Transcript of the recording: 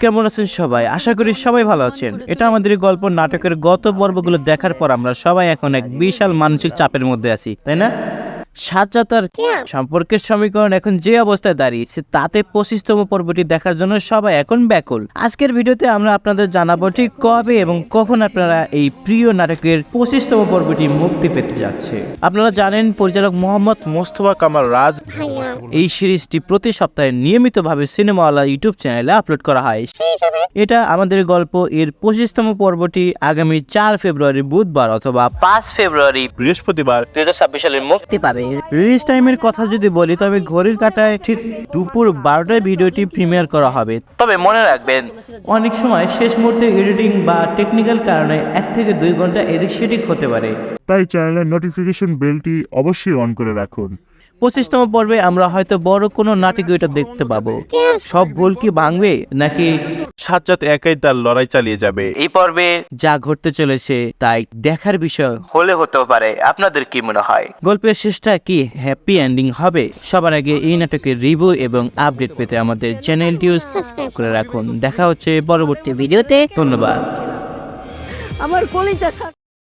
কেমন আছেন সবাই? আশা করি সবাই ভালো আছেন। এটা আমাদের গল্প নাটকের গত পর্বগুলো দেখার পর আমরা সবাই এখন এক বিশাল মানসিক চাপের মধ্যে আছি, তাই না? সাজ্জাদ আর সম্পর্কের সমীকরণ এখন যে অবস্থায় দাঁড়িয়েছে তাতে 25তম পর্বটি দেখার জন্য সবাই এখন ব্যাকুল। আজকের ভিডিওতে আমরা আপনাদের জানাবো ঠিক কবে এবং কখন আপনারা এই প্রিয় নাটকের 25তম পর্বটি মুক্তি পেতে যাচ্ছে। আপনারা জানেন পরিচালক মোহাম্মদ মোস্তফা কামাল রাজ এই সিরিজটি প্রতি সপ্তাহে নিয়মিতভাবে সিনেমাওয়ালা ইউটিউব চ্যানেলে আপলোড করা হয়। এটা আমাদের গল্প এর 25তম পর্বটি আগামী 4 ফেব্রুয়ারি বুধবার অথবা 5 ফেব্রুয়ারি বৃহস্পতিবার 2026 সালে মুক্তি পাবে। রিলিজ টাইমের কথা যদি বলি তবে ঘড়ির কাঁটায় ঠিক দুপুর 12টায় ভিডিওটি প্রিমিয়ার করা হবে। তবে মনে রাখবেন অনেক সময় শেষ মুহূর্তে এডিটিং বা টেকনিক্যাল কারণে 1 থেকে 2 ঘন্টা এদিক সেদিক হতে পারে, তাই চ্যানেলের নোটিফিকেশন বেলটি অবশ্যই অন করে রাখুন। 25তম পর্বে আমরা হয়তো বড় কোনো নাটকীয়তা দেখতে পাবো। সব ভুল কি ভাঙবে নাকি সাজ্জাদ একাই তার লড়াই চালিয়ে যাবে? এই পর্বে যা ঘটতে চলেছে তাই দেখার বিষয় হলে হতেও পারে। আপনাদের কি মনে হয় গল্পের শেষটা কি হ্যাপি এন্ডিং হবে? সবার আগে এই নাটকের রিভিউ এবং আপডেট পেতে আমাদের চ্যানেলটিও সাবস্ক্রাইব করে রাখুন। দেখা হচ্ছে পরবর্তী ভিডিওতে। ধন্যবাদ। আমার কলিজা